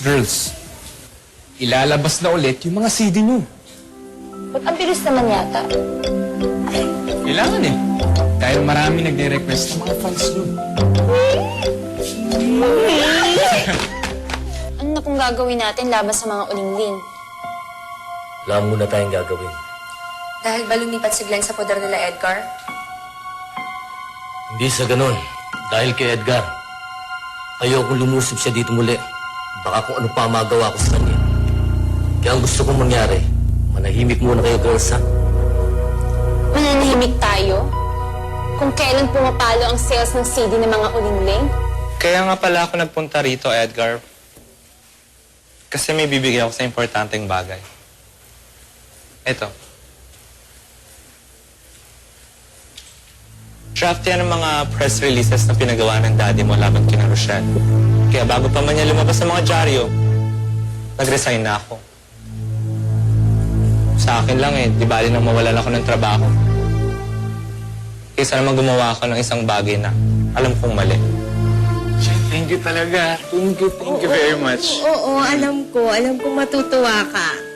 Girls, ilalabas na ulit yung mga CD nyo. Ba't ang bilis naman yata? Kailangan eh. Dahil marami nagre-request ng mga fans nyo. Ano na pong gagawin natin laban sa mga ulingling? Wala muna tayong gagawin. Dahil ba lumipat si Glenn sa poder nila Edgar? Hindi sa ganun. Dahil kay Edgar. Ayokong lumusob siya dito muli. Baka kung ano pa ang magawa ko sa kanya. Kaya ang gusto kong mangyari, manahimik muna kayo, girls, ha? Mananahimik tayo? Kung kailan pumapalo ang sales ng CD ng mga ulingling? Kaya nga pala ako nagpunta rito, Edgar. Kasi may bibigay ako sa importanteng bagay. Ito. Draft yan ng mga press releases na pinagawa ng daddy mo laban kina Rochelle. Kaya bago pa man niya lumabas sa mga dyaryo, nag-resign na ako. Sa akin lang di bali nang mawalan ako ng trabaho. Kaysa naman gumawa ako ng isang bagay na alam kong mali. Thank you talaga. Thank you very much. Oo, alam ko. Alam kong matutuwa ka.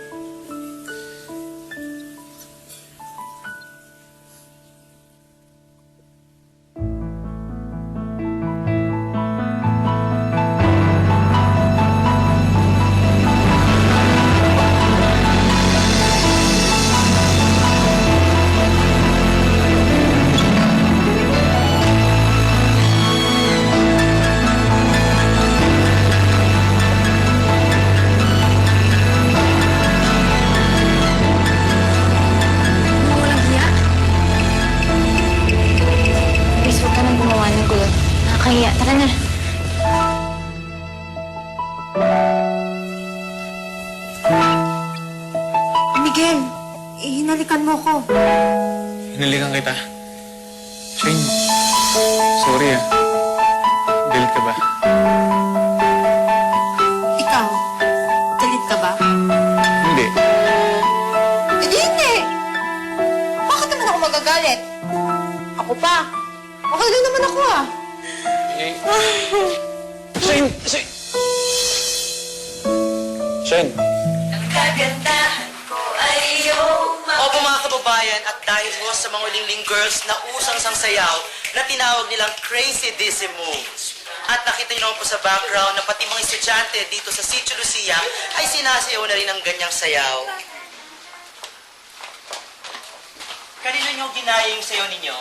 Please, huwag ka nang gumawa ng gulo. Nakakahiya. Tara na. Miguel, hinalikan mo ko. Hinalikan kita. Shane, sorry Galit ka ba? Ikaw, galit ka ba? Hindi. Hindi! Bakit naman ako magagalit? Ako pa. Okay lang naman ako Shane! Shane! Opo mga kababayan, at dahil po sa mga ulingling girls na usang sang sayaw na tinawag nilang Crazy Dizzy Moves. At nakita niyo naman po sa background na pati mga estudyante dito sa Sitio Lucia ay sinasayaw na rin ang ganyang sayaw. Kanino niyo ginaya yung sayaw ninyo?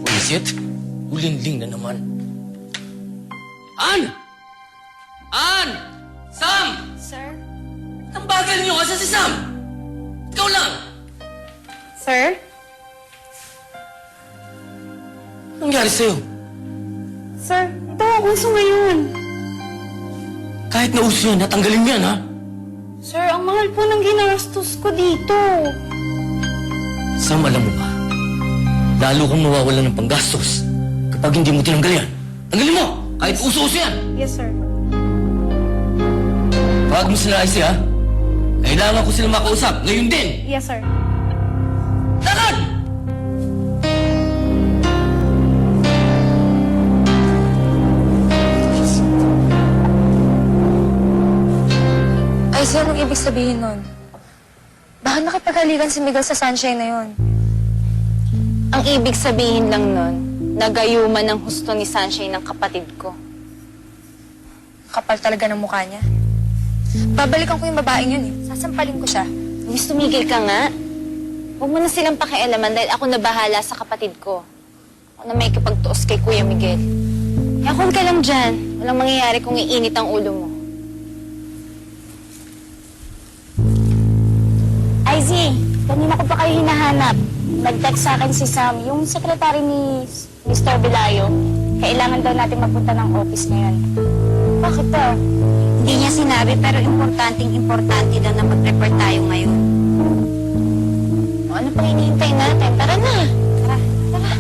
What is it? Ulingling na naman. Ann! Ann! Sam! Sir? Ang bagal niyo, asa si Sam? Ikaw lang! Sir? Anong nangyari sa'yo? Sir, ito ang uso ngayon. Kahit na uso yan, natanggalin mo yan, ha? Sir, ang mahal po ng ginastos ko dito. Sam, alam mo ba? Lalo kang mawawalan ng panggastos kapag hindi mo tinanggal yan. Tanggalin mo! Kahit uso-uso yan! Yes, sir. Tawag mo sila IC, ha? Kailangan ko sila makausap. Ngayon din! Yes, sir. Lakad! Ay, sir, anong ibig sabihin nun? Bakit nakipagalikan si Miguel sa Sunshine na yun? Ang ibig sabihin lang nun, nagayuman ng husto ni Sunshine ng kapatid ko. Kapal talaga ng mukha niya. Babalikan ko yung babaeng yun Sasampalin ko siya. Luis, tumigil ka nga. Huwag mo na silang pakialaman dahil ako na bahala sa kapatid ko. Ako na may kipagtuos kay Kuya Miguel. Kaya kung ka lang dyan, walang mangyayari kung iinit ang ulo mo. IZ, kanina ko pa kayo hinahanap. Nag-text sa akin si Sam, yung sekretary ni Mr. Bilayo. Kailangan daw natin magpunta ng office ngayon. Bakit daw? Hindi niya sinabi pero importante daw na mag-report tayo ngayon. O, ano pang hinihintay natin? Tara na! Tara, tara.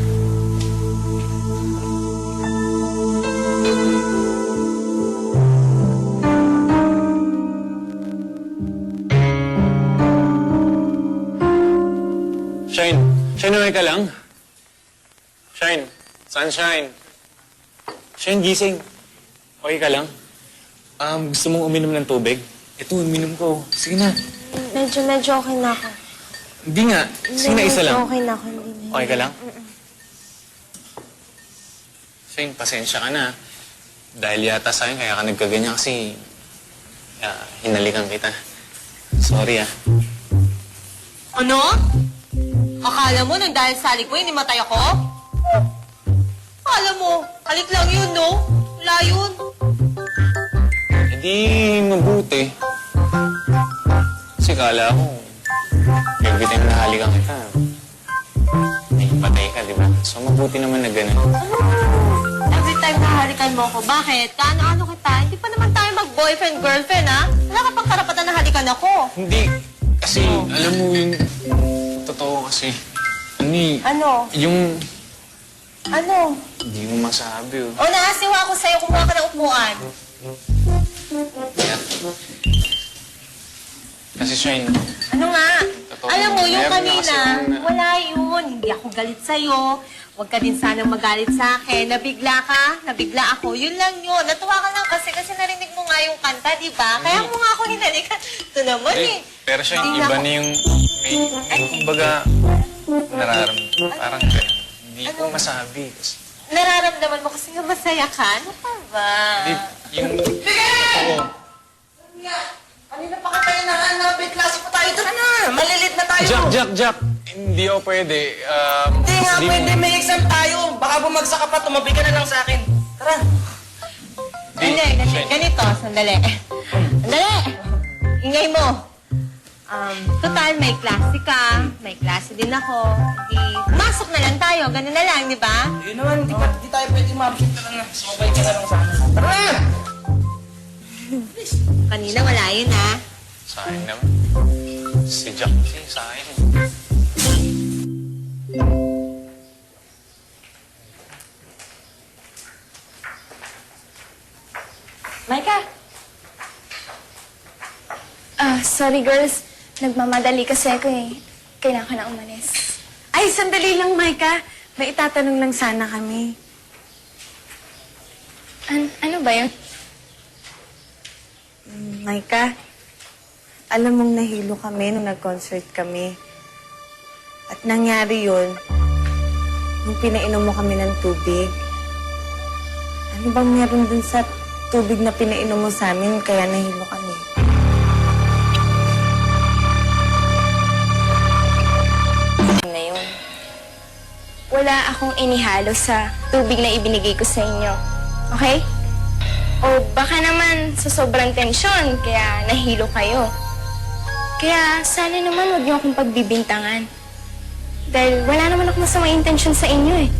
Shine, okay ka lang? Shine, Sunshine. Shine, gising. Okay ka lang? Gusto mong uminom ng tubig? Ito, uminom ko. Sige na. Medyo okay na ako. Hindi nga. Sige na, isa lang. Okay na ako, hindi na. Okay ka lang? Shane, pasensya ka na. Dahil yata sa'yo, kaya ka nagkaganyan kasi hinalikan kita. Sorry ah. Ano? Akala mo nang dahil sa halik mo, inimatay ako? Akala mo, halik lang yun, no? Wala yun. Hindi mabuti. Kasi kala ko, every time nahalikan kita, may patay ka, di ba? So mabuti naman na ganun. Every time nahalikan mo ako, bakit? Kaano-ano kita? Hindi pa naman tayo mag-boyfriend-girlfriend, ha? Wala ka pang karapatan na halikan ako. Hindi. Kasi, alam mo yung totoo kasi. Ano? Yung Ano? hindi mo masabi, oh. O, naasiwa ako sa'yo. Kumuha ka ng upuan. Yeah. Kasi Shine, Ano nga? Totoo. Alam mo, yung Meron na kanina, kasi akong wala yun. Hindi ako galit sa'yo. Huwag ka din sanang magalit sa akin. Nabigla ka, nabigla ako. Yun lang yun. Natuwa ka lang kasi narinig mo nga yung kanta, di ba? Kaya mo nga ako hinalikan. Ito naman eh. pero Shine, Hindi iba na ako- na yung, kumbaga, nararamdaman. Parang ganun. Hindi ko masabi. Kasi, Nararamdaman mo kasi nga masaya ka. Ano pa ba? hindi, yung, oo. Kanina pa ka tayo nahanapin. Klase pa tayo. Tara na. Malilit na tayo. Jack! Hindi ako pwede. Hindi nga Hindi mo- pwede. May exam tayo. Baka bumagsak ka pa. Tumabi ka na lang sa akin. Tara. Hindi, ganito. Sandali. Sandali! Ingay mo. Total, may klase ka. May klase din ako. Di, masok na lang tayo. Ganun na lang, di ba? Yun naman. Di tayo pwede ma-absent. Tara na. Sumabay ka na lang sa akin. Tara na. Kanina wala yun, ha? Sa akin naman. Si Jack kasi sa akin. Micah! Sorry girls. Nagmamadali kasi ako eh. Kailangan ka na umalis. Ay, sandali lang, Micah. May itatanong lang sana kami. Ano ba yun? Micah, alam mong nahilo kami nung nag-concert kami. At nangyari yun, nung pinainom mo kami ng tubig. Ano bang meron dun sa tubig na pinainom mo sa amin kaya nahilo kami? Na yun. Wala akong inihalo sa tubig na ibinigay ko sa inyo. Okay? O baka naman sa sobrang tensyon, kaya nahilo kayo. Kaya sana naman huwag niyo akong pagbibintangan. Dahil wala naman akong masamang intensyon sa inyo eh.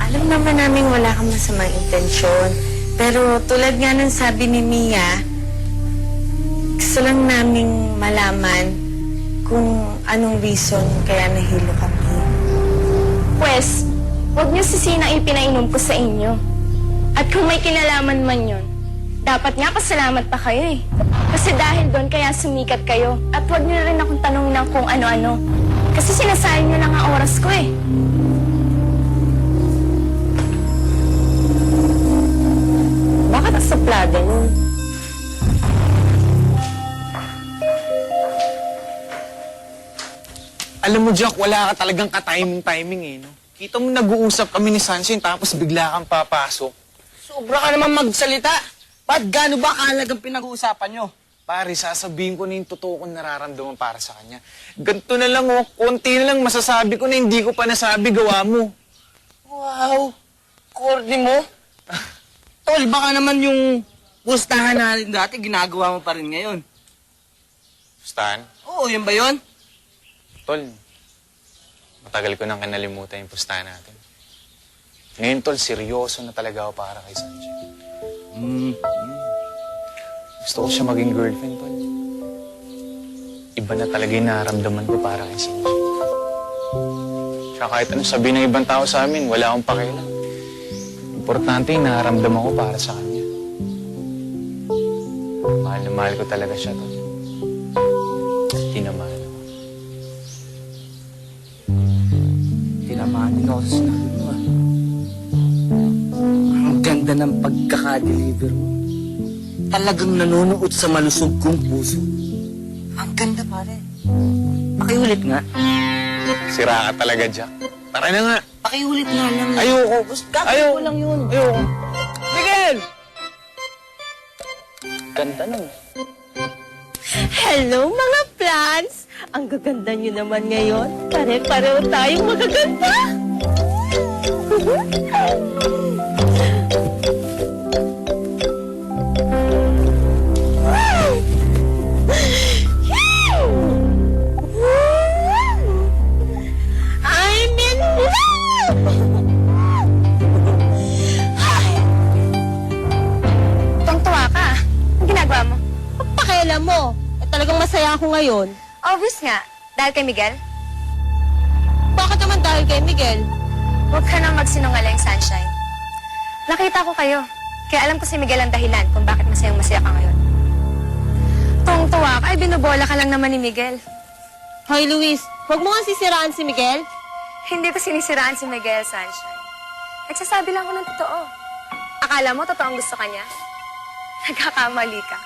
Alam naman namin wala kang masamang intensyon. Pero tulad nga ng sabi ni Mia, gusto lang naming malaman kung anong reason kaya nahilo kami. Pwes, huwag niyo sisihin ang ipinainom ko sa inyo. At kung may kinalaman man yun, dapat nga pasalamat pa kayo eh. Kasi dahil doon kaya sumikat kayo. At huwag niyo na rin akong tanong ng kung ano-ano. Kasi sinasayang niyo lang ang oras ko eh. Bakit ang saplada nun? Alam mo, Jack, wala ka talagang ka-timing eh, no? Kita mo nag-uusap kami ni Sunshine tapos bigla kang papasok. Sobra ka naman magsalita. Ba't gaano ba kahalagang pinag-uusapan nyo? Pare, sasabihin ko na yung totoo kong nararamdaman para sa kanya. Ganito na lang, oh. Konti na lang masasabi ko na hindi ko pa nasabi, gawa mo. Wow. Corny mo. Tol, baka naman yung pustahan natin dati, ginagawa mo pa rin ngayon. Stan, Oo, yun ba yun? Tol, matagal ko nang kinalimutan yung pustahan natin. Ngayon, Tol, seryoso na talaga ako para kay Sanjay. Gusto ko siya maging girlfriend, Tol. Iba na talaga yung nararamdaman ko para kay Sanjay. Tsaka kahit ano sabihin ng ibang tao sa amin, wala akong pakialam. Importante yung nararamdaman ko para sa kanya. Mahal na mahal ko talaga siya, Tol. Tinamahal ako. Tinamaan din ako sa sinabi mo, ah. ma-deliver mo. Talagang nanonood sa malusog kong puso. Ang ganda, pare. Pakiulit nga. Sira ka talaga, Jack. Tara na nga. Pakiulit nga lang. Ayoko. Gagawin ko lang yun. Ayoko. Miguel! Ganda nun. Hello, mga plants! Ang gaganda nyo naman ngayon. Pare-pareho tayong magaganda. I'm in love! Tuwang-tuwa ka. Ang ginagawa mo? Pakialam mo. Talagang masaya ako ngayon. Obvious nga. Dahil kay Miguel? Bakit naman dahil kay Miguel? Huwag ka nang magsinungaling, Sunshine. Nakita ko kayo. Kaya alam ko si Miguel ang dahilan kung bakit masayang-masaya ka ngayon. Tuwang-tuwa ka, ay binubola ka lang naman ni Miguel. Hoy, Luis, huwag mo nga sisiraan si Miguel. Hindi ko sinisiraan si Miguel, Sunshine. Nagsasabi lang ako ng totoo. Akala mo totoo ang gusto kanya? Nagkakamali ka.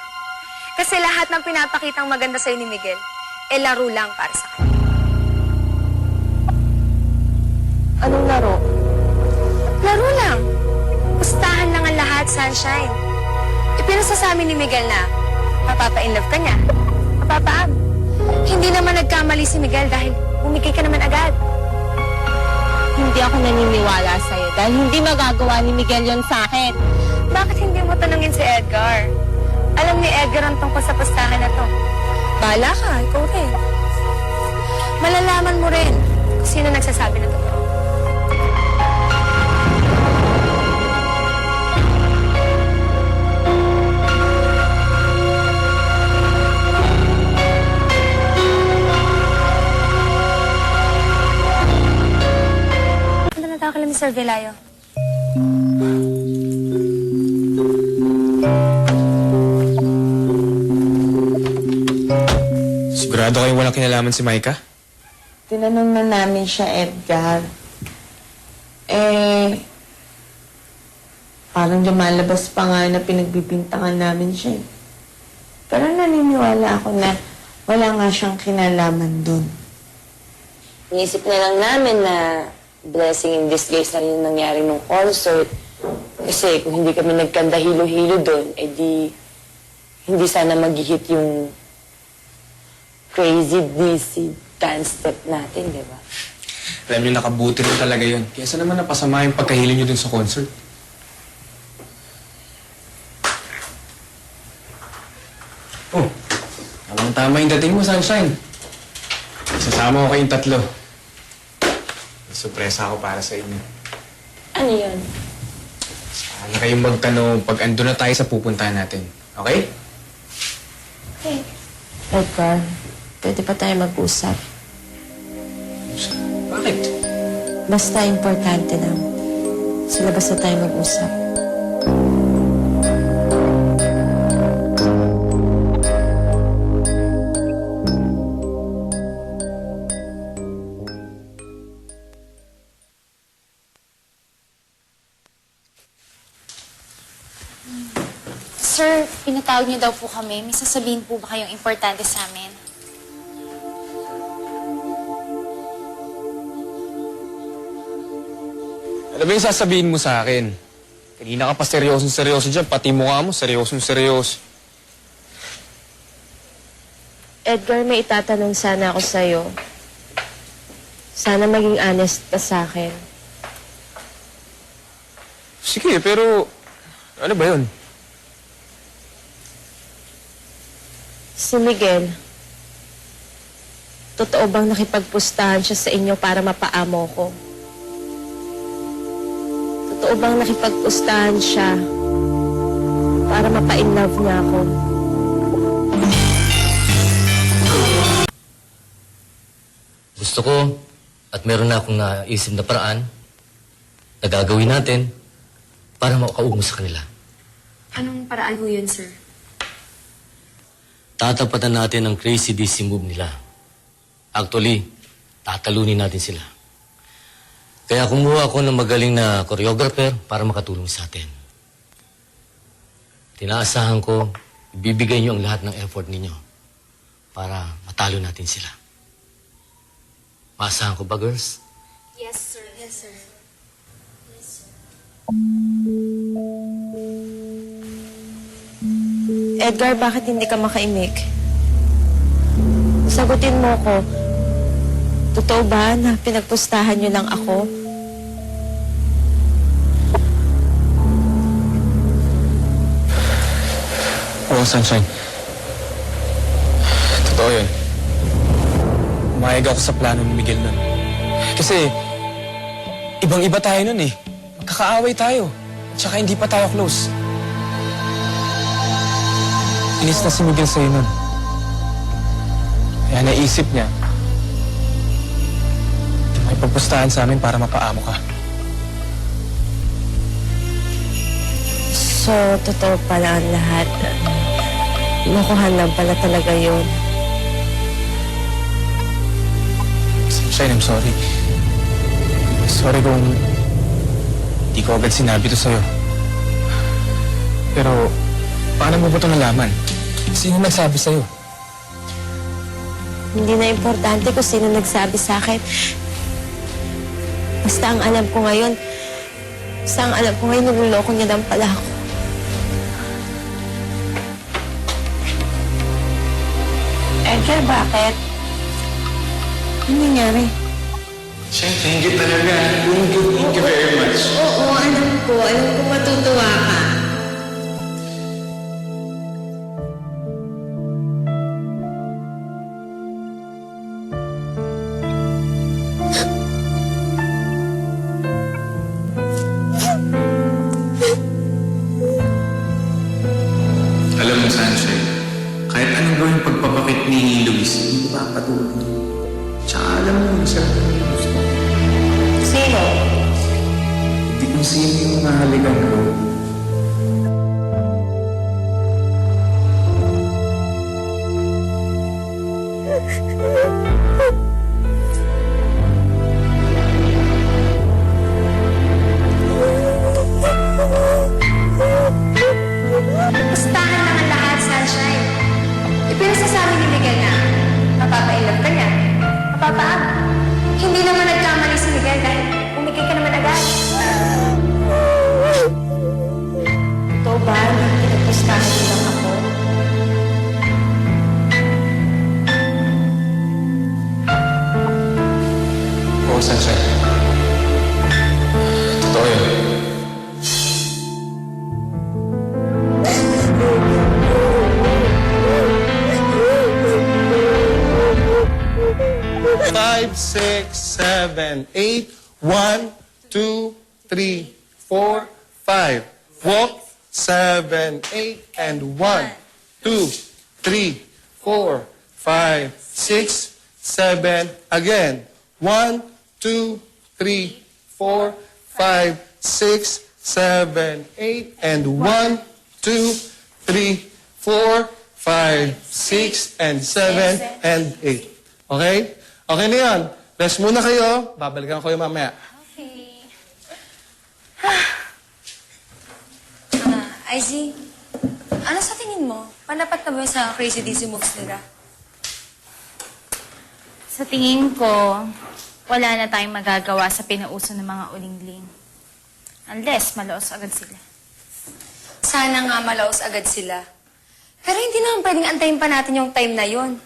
Kasi lahat ng pinapakitang maganda sa'yo ni Miguel, laro lang para sa kanya. Anong laro? Laro lang. Pustahan lang ang lahat, Sunshine. Ipinasasabi ni Miguel na mapapa-inlove ka niya. Mapapaam. Hindi naman nagkamali si Miguel dahil bumigay ka naman agad. Hindi ako naniniwala sa'yo dahil hindi magagawa ni Miguel yon sa akin. Bakit hindi mo tanungin si Edgar? Alam ni Edgar ang tungkol sa pustahan na to. Bahala ka, ikaw rin. Malalaman mo rin kung sino nagsasabi ng totoo. Ano na tawag ka lang, Mr. Velayo? Sigurado kayong walang kinalaman si Micah? Tinanong na namin siya, Edgar. Parang lumalabas pa nga na pinagbibintangan namin siya. Pero naniniwala ako na wala nga siyang kinalaman dun. Inisip na lang namin na blessing in disguise na rin yung nangyari nung concert. Kasi kung hindi kami nagkanda hilo-hilo doon, edi hindi sana mag-hit yung crazy DC dance step natin, di ba? Alam niyo, nakabuti rin talaga yun. Kesa naman napasama yung pagkahilo niyo dun sa concert. Oh, tamang-tama yung dating mo, Sunshine. Sasama ko kayong tatlo. May sorpresa ako para sa inyo. Ano yun? Sana kayong magtanong pag ando na tayo sa pupuntahan natin. Okay? Edgar, pwede pa tayo mag-usap. Bakit? Basta importante lang. Sa labas na tayo mag-usap. Sir, pinatawag niyo daw po kami. May sasabihin po ba kayong importante sa amin? Ano ba yung sasabihin mo sa akin? Kanina ka pa seryosong-seryoso dyan, pati mukha mo seryosong-seryoso. Edgar, may itatanong sana ako sa'yo. Sana maging honest ka sa akin. Sige, pero ano ba yun? Si Miguel, totoo bang nakipagpustahan siya sa inyo para mapaamo ko? Totoo bang nakipagpustahan siya para mapa-inlove niya ako? Gusto ko, at meron na akong naisip na paraan, na gagawin natin para makaugnay sa kanila. Anong paraan ho yun, sir? Tatapatan natin ang crazy DC move nila. Actually, tatalunin natin sila. Kaya kumuha ako ng magaling na choreographer para makatulong sa atin. Tinaasahan ko, ibibigay niyo ang lahat ng effort ninyo para matalo natin sila. Maasahan ko ba, girls? Yes, sir. Yes, sir. Edgar, bakit hindi ka makaimik? Sagutin mo ko. Totoo ba na pinagpustahan niyo lang ako? Oo, Sunshine. Totoo yun. Umayag ako sa plano ni Miguel nun. Kasi, ibang-iba tayo nun eh. Magkakaaway tayo. At saka hindi pa tayo close. Inis na si Miguel sa'yo nun. Kaya naisip niya, may pagpustahan sa amin para mapaamo ka. So, totoo pala ang lahat. Lokohan lang pala talaga yun. Sunshine, I'm sorry. Sorry kung di ko agad sinabi to sa'yo. Pero, paano mo ba ito nalaman? Sino nagsabi sa'yo? Hindi na importante kung sino nagsabi sa akin. Basta ang alam ko ngayon, niloloko niya lang pala ako. Edgar, bakit? Ano nangyari? Shane, thank you talaga. Thank you very much. Oo, alam ko matutuwa ka. Alam mo, Sunshine, kahit anong gawin pagpapakit ni Luis, hindi ko papatuloy. Tsaka alam mo, isa lang yung gusto. Sino? Hindi kung sino yung mahaligan ko. Pustahan lang ang lahat, Sunshine. Ipinasasabi ni Miguel na mapapailap ka niya. Mapapaam. Hindi naman nagkamali si Miguel dahil umigay ka naman agad. Totoo ba na pinagpustahan niyo lang ako? Oo, Sunshine. Totoo yun. Five, six, seven, eight. 1, 2, 3, 4, 5. Walk. 7, 8, and 1, 2, 3, 4, 5, 6, 7. Again. 1, 2, 3, 4, 5, 6, 7, 8, and 1, 2, 3, 4, 5, 6, and 7, and 8. Okay? Okay na yan. Rest muna kayo. Babalikan ko kayo mamaya. Izzy, ano sa tingin mo? Panapat na ba yun sa Crazy Dizzy moves nila? Sa tingin ko, wala na tayong magagawa sa pinauso ng mga ulingling. Unless malaos agad sila. Sana nga malaos agad sila. Pero hindi naman pwedeng antayin pa natin yung time na yun.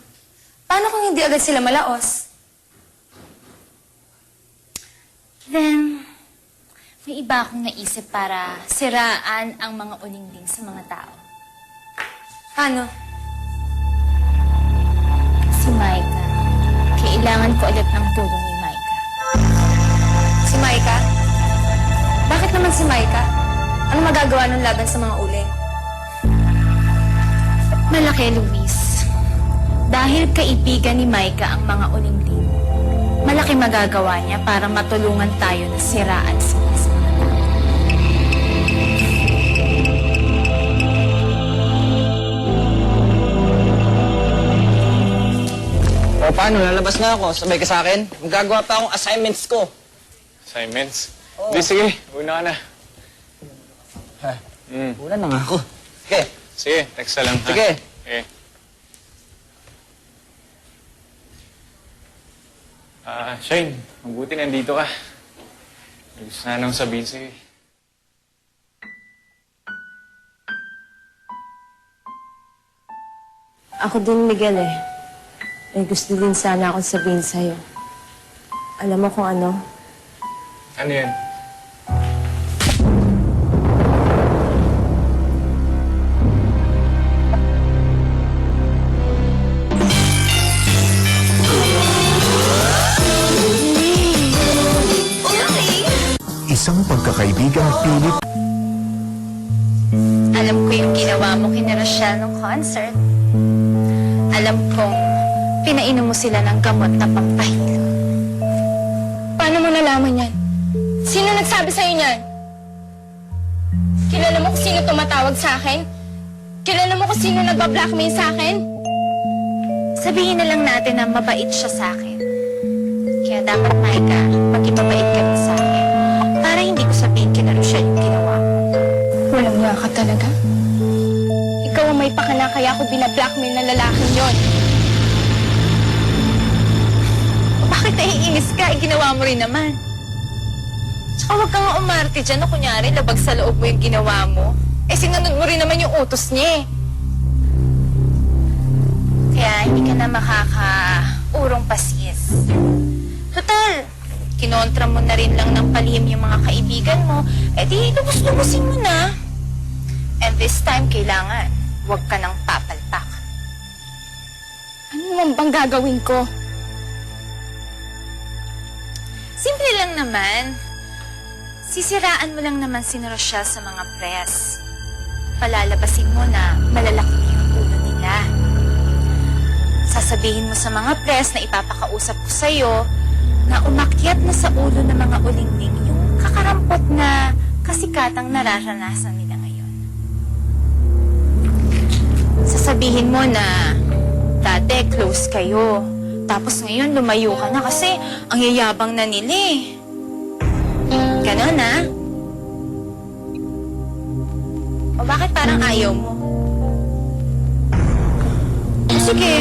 Paano kung hindi agad sila malaos? Then, may iba akong naisip para siraan ang mga ulingling sa mga tao. Paano? Si Maika. Kailangan ko ulit ng tulong ni Maika. Si Maika? Bakit naman si Maika? Ano magagawa ng laban sa mga uling? Malaki, Luis. Dahil kaibigan ni Maika ang mga ulingling, malaki magagawa niya para matulungan tayo na siraan sila sa mga tao. O paano, lalabas na ako. Sabay ka sa akin. Magagawa pa akong assignments ko. Assignments? Hindi, sige. Una ka na. Wala na nga ako. Sige. Sige, text na lang ha. Sige. Okay. Shane, mabuti nandito ka. May gusto na nang sabihin sa'yo eh. Ako din, Miguel eh. May gusto din sana akong sabihin sa'yo. Alam mo kung ano? Ano yan? Isang pagkakaibigang pilit Alam ko yung ginawa mo kina Rochelle nung concert. Alam kong pinainom mo sila ng gamot na pampahilo. Paano mo nalaman yan? Sino nagsabi sa'yo niyan? Kilala mo kung sino tumatawag sa akin? Kilala mo kung sino nagba-blackmail sa akin? Sabihin na lang natin na mabait siya sa akin. Kaya dapat, Maika, maging mabait ka rin sa akin. Para hindi ko sabihin kina Rochelle yung ginawa mo. Walang nga ka talaga. Ikaw ang may pakana kaya ako binablackmail na lalaking yon. Bakit naiinis ka? Ginawa mo rin naman. Tsaka huwag kang umarte dyan na kunyari labag sa loob mo yung ginawa mo. Eh sinunod mo rin naman yung utos niya eh. Kaya hindi ka na makakaurong pasis. Total, kinontra mo na rin lang ng palihim yung mga kaibigan mo, eh di lubos-lubusin mo na. And this time, kailangan, huwag ka nang papalpak. Ano naman bang gagawin ko? Simple lang naman. Sisiraan mo lang naman si Rochelle sa mga press. Palalabasin mo na malalaki na yung ulo nila. Sasabihin mo sa mga press na ipapakausap ko sa'yo na umakyat na sa ulo ng mga ulingning yung kakarampot na kasikatang nararanasan nila ngayon. Sasabihin mo na dati close kayo. Tapos ngayon lumayo ka na kasi ang yayabang na nila eh. Ganon ah. O bakit parang ayaw mo? Sige.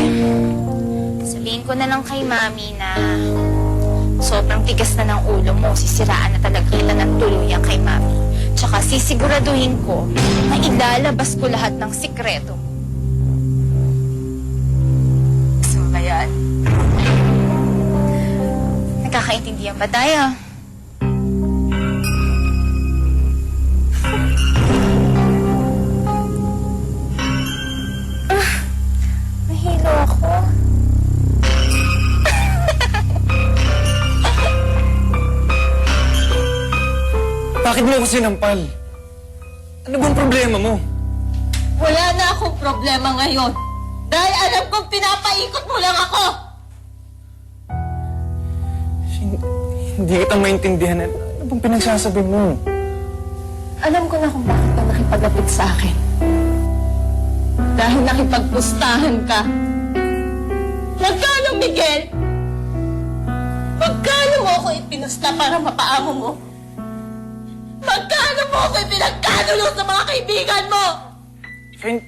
Sabihin ko na lang kay Mami na sobrang tigas na ng ulo mo. Sisiraan na talaga kita ng tuluyan kay Mami. Tsaka sisiguraduhin ko na ilalabas ko lahat ng sikreto. Gusto mo ba yan? Nagkakaintindihan ba tayo? Mahilo ako. Bakit mo ako sinampal? Ano bang problema mo? Wala na akong problema ngayon. Dahil alam kong pinapaikot mo lang ako. Hindi kita maintindihan. Ano bang pinagsasabi mo? Alam ko na kung bakit ka nakipagapit sa akin. Dahil nakipagpustahan ka. Magkano, Miguel? Magkano mo ako ipinusta para mapaamo mo? Magkano mo ako ipinagkanulo sa mga kaibigan mo? Friend,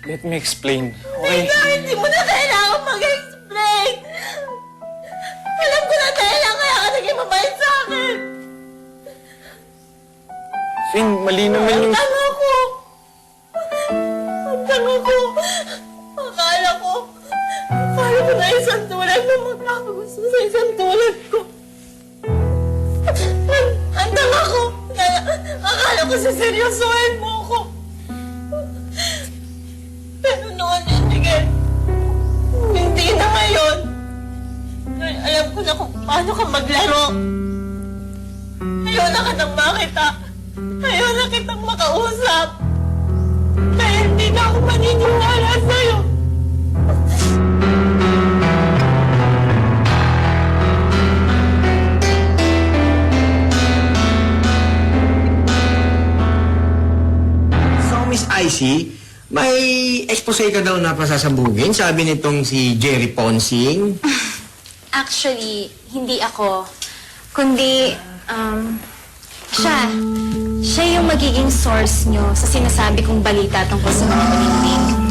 let me explain. Okay? Hindi mo na kailangan mag-explain. Alam ko na kailangan kaya ka naging mabait sa akin. Friend, mali naman yung... Ang tanga ko. Ang tanga ko. Akala ko, paano ko na isang tulad na magkakagusto sa isang tulad ko. Ang tanga ko. Akala ko siseryosohin mo ako. Pero noon yun, Miguel. Hindi na ngayon. Dahil alam ko na kung paano ka maglaro. Ayaw na kitang makita. Ayaw na kitang makausap. Kaya hindi na ako maniniwala sa'yo. So, Miss Icy, may expose ka daw na pasasabugin, sabi nitong si Jerry Ponsing. Actually, hindi ako. Kundi, siya. Siya yung magiging source nyo sa sinasabi kong balita tungkol sa mga ulingling.